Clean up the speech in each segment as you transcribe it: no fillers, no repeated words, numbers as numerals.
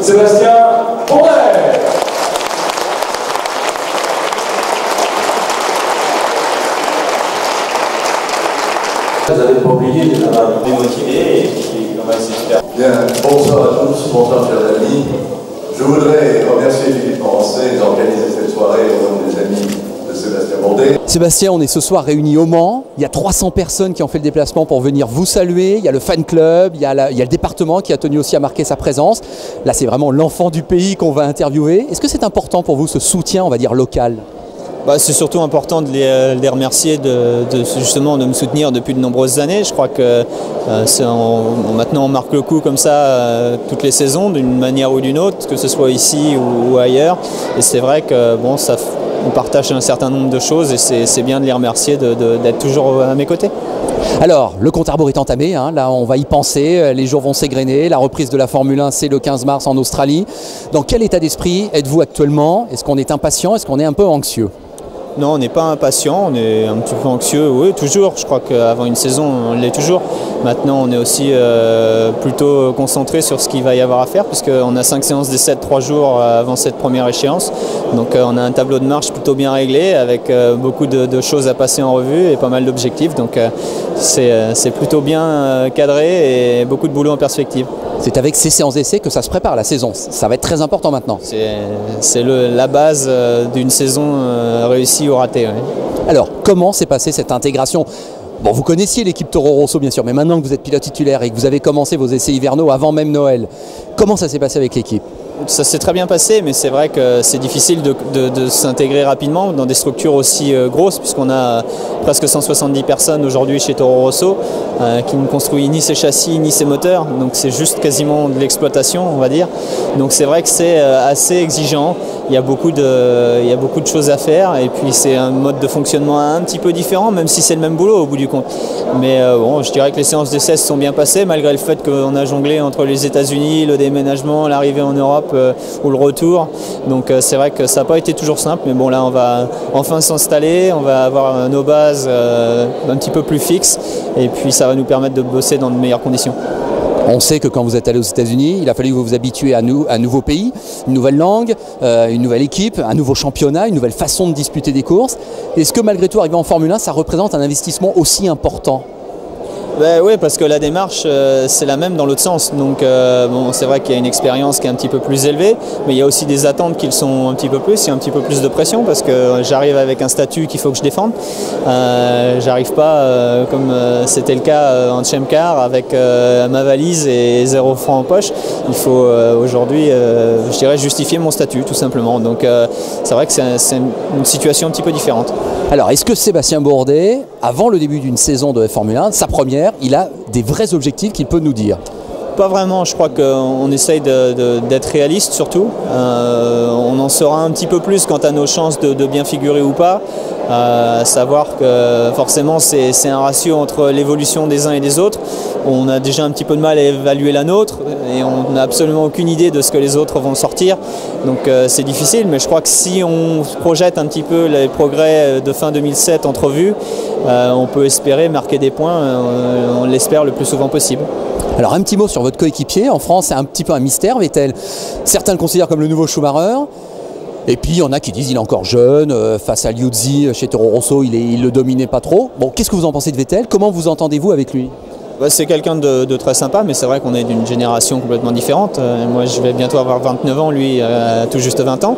Sébastien Bourdais. Vous n'avez pas oublié de m'avoir démotivé et puis on va essayer de faire. Bien, bonsoir à tous, bonsoir chers amis. Je voudrais remercier Philippe Morancet d'organiser cette soirée au nom des amis de Sébastien Bourdais. Sébastien, on est ce soir réunis au Mans. Il y a 300 personnes qui ont fait le déplacement pour venir vous saluer. Il y a le fan club, il y a le département qui a tenu aussi à marquer sa présence. Là, c'est vraiment l'enfant du pays qu'on va interviewer. Est-ce que c'est important pour vous ce soutien, on va dire, local ? C'est surtout important de les remercier justement de me soutenir depuis de nombreuses années. Je crois que maintenant on marque le coup comme ça toutes les saisons d'une manière ou d'une autre, que ce soit ici ou ailleurs. Et c'est vrai que on partage un certain nombre de choses et c'est bien de les remercier d'être toujours à mes côtés. Alors, le compte à rebours est entamé, hein. Là on va y penser, les jours vont s'égrener, la reprise de la Formule 1 c'est le 15 mars en Australie. Dans quel état d'esprit êtes-vous actuellement? Est-ce qu'on est impatient? Est-ce qu'on est un peu anxieux? Non, on n'est pas impatient, on est un petit peu anxieux, oui, toujours. Je crois qu'avant une saison, on l'est toujours. Maintenant, on est aussi plutôt concentré sur ce qu'il va y avoir à faire, puisqu'on a 5 séances d'essai de 3 jours avant cette première échéance. Donc on a un tableau de marche plutôt bien réglé, avec beaucoup de choses à passer en revue et pas mal d'objectifs. Donc c'est plutôt bien cadré et beaucoup de boulot en perspective. C'est avec ces séances d'essai que ça se prépare la saison. Ça va être très important maintenant. C'est la base d'une saison réussie ou ratée. Ouais. Alors, comment s'est passée cette intégration ? Bon, vous connaissiez l'équipe Toro Rosso bien sûr, mais maintenant que vous êtes pilote titulaire et que vous avez commencé vos essais hivernaux avant même Noël, comment ça s'est passé avec l'équipe ? Ça s'est très bien passé, mais c'est vrai que c'est difficile de s'intégrer rapidement dans des structures aussi grosses, puisqu'on a presque 170 personnes aujourd'hui chez Toro Rosso qui ne construisent ni ses châssis ni ses moteurs, donc c'est juste quasiment de l'exploitation, on va dire. Donc c'est vrai que c'est assez exigeant, il y a beaucoup de choses à faire, et puis c'est un mode de fonctionnement un petit peu différent, même si c'est le même boulot au bout du compte. Mais bon, je dirais que les séances d'essai se sont bien passées, malgré le fait qu'on a jonglé entre les États-Unis, le déménagement, l'arrivée en Europe, ou le retour. Donc c'est vrai que ça n'a pas été toujours simple, mais bon, là on va enfin s'installer, on va avoir nos bases un petit peu plus fixes, et puis ça va nous permettre de bosser dans de meilleures conditions. On sait que quand vous êtes allé aux États-Unis, il a fallu que vous vous habituiez à un nouveau pays, une nouvelle langue, une nouvelle équipe, un nouveau championnat, une nouvelle façon de disputer des courses. Est-ce que malgré tout, arriver en Formule 1, ça représente un investissement aussi important ? Oui, parce que la démarche, c'est la même dans l'autre sens. Donc, bon, c'est vrai qu'il y a une expérience qui est un petit peu plus élevée, mais il y a aussi des attentes qui le sont un petit peu plus. Il y a un petit peu plus de pression parce que j'arrive avec un statut qu'il faut que je défende. J'arrive pas, comme c'était le cas en Champ Car, avec ma valise et 0 francs en poche. Il faut aujourd'hui, je dirais, justifier mon statut, tout simplement. Donc, c'est vrai que c'est une situation un petit peu différente. Alors, est-ce que Sébastien Bourdais, avant le début d'une saison de Formule 1, sa première, il a des vrais objectifs qu'il peut nous dire? Pas vraiment, je crois qu'on essaye d'être réaliste surtout. On en saura un petit peu plus quant à nos chances de bien figurer ou pas. Savoir que forcément c'est un ratio entre l'évolution des uns et des autres. On a déjà un petit peu de mal à évaluer la nôtre et on n'a absolument aucune idée de ce que les autres vont sortir. Donc c'est difficile, mais je crois que si on projette un petit peu les progrès de fin 2007 entrevus, on peut espérer marquer des points, on l'espère le plus souvent possible. Alors un petit mot sur votre coéquipier. En France, c'est un petit peu un mystère, Vettel. Certains le considèrent comme le nouveau Schumacher. Et puis il y en a qui disent qu'il est encore jeune, face à Liuzzi chez Toro Rosso, il le dominait pas trop. Bon, qu'est-ce que vous en pensez de Vettel? Comment vous entendez-vous avec lui? C'est quelqu'un de très sympa, mais c'est vrai qu'on est d'une génération complètement différente. Moi, je vais bientôt avoir 29 ans, lui tout juste 20 ans.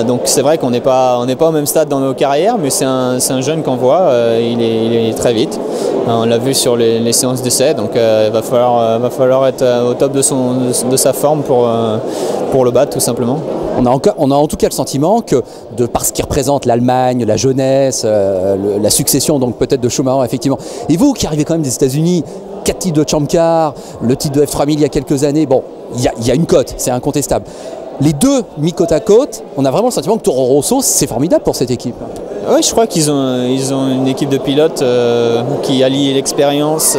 Donc c'est vrai qu'on n'est pas au même stade dans nos carrières, mais c'est un jeune qu'on voit, il est très vite. On l'a vu sur les séances d'essai, donc il va falloir être au top de sa forme pour le battre, tout simplement. On a en tout cas le sentiment que, par ce qui représente l'Allemagne, la jeunesse, la succession donc peut-être de Schumacher, effectivement. Et vous qui arrivez quand même des États-Unis, 4 titres de Champ Car, le titre de F3000 il y a quelques années, bon, il y a une cote, c'est incontestable. Les deux mis côte à côte, on a vraiment le sentiment que Toro Rosso, c'est formidable pour cette équipe. Oui, je crois qu'ils ont une équipe de pilotes qui allie l'expérience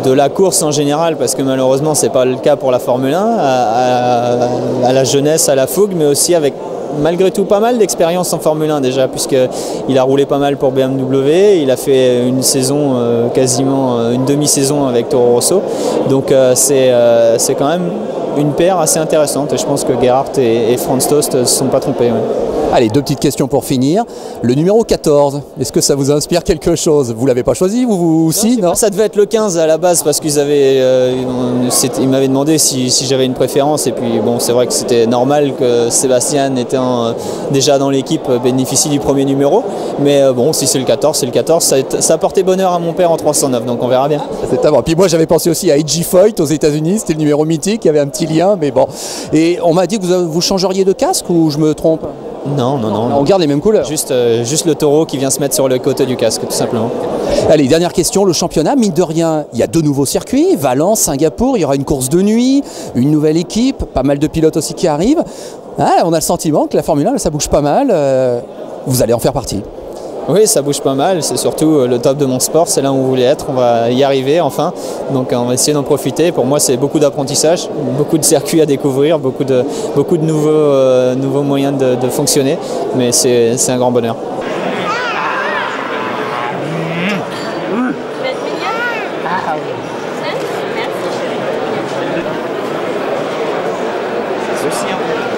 de la course en général, parce que malheureusement c'est pas le cas pour la Formule 1, à la jeunesse, à la fougue, mais aussi avec malgré tout pas mal d'expérience en Formule 1 déjà, puisqu'il a roulé pas mal pour BMW, il a fait une saison, quasiment une demi-saison avec Toro Rosso, donc c'est quand même une paire assez intéressante. Et je pense que Gerhardt et Franz Tost ne se sont pas trompés. Ouais. Allez, 2 petites questions pour finir. Le numéro 14, est-ce que ça vous inspire quelque chose? Vous l'avez pas choisi, vous aussi, non? Ça devait être le 15 à la base parce qu'ils ils m'avaient demandé si j'avais une préférence. Et puis bon, c'est vrai que c'était normal que Sébastien, étant déjà dans l'équipe, bénéficie du premier numéro. Mais bon, si c'est le 14, c'est le 14. Ça a porté bonheur à mon père en 309, donc on verra bien. C'est avant. Puis moi, j'avais pensé aussi à A.J. Foyt aux États-Unis, c'était le numéro mythique, il y avait un petit lien, mais bon. Et on m'a dit que vous changeriez de casque ou je me trompe? Non. On garde les mêmes couleurs. Juste le taureau qui vient se mettre sur le côté du casque, tout simplement. Allez, dernière question, le championnat, mine de rien, il y a 2 nouveaux circuits, Valence, Singapour, il y aura une course de nuit, une nouvelle équipe, pas mal de pilotes aussi qui arrivent. Ah, on a le sentiment que la Formule 1, ça bouge pas mal, vous allez en faire partie. Oui, ça bouge pas mal, c'est surtout le top de mon sport, c'est là où on voulait être, on va y arriver enfin, donc on va essayer d'en profiter. Pour moi, c'est beaucoup d'apprentissage, beaucoup de circuits à découvrir, beaucoup de nouveaux moyens de fonctionner, mais c'est un grand bonheur. Merci.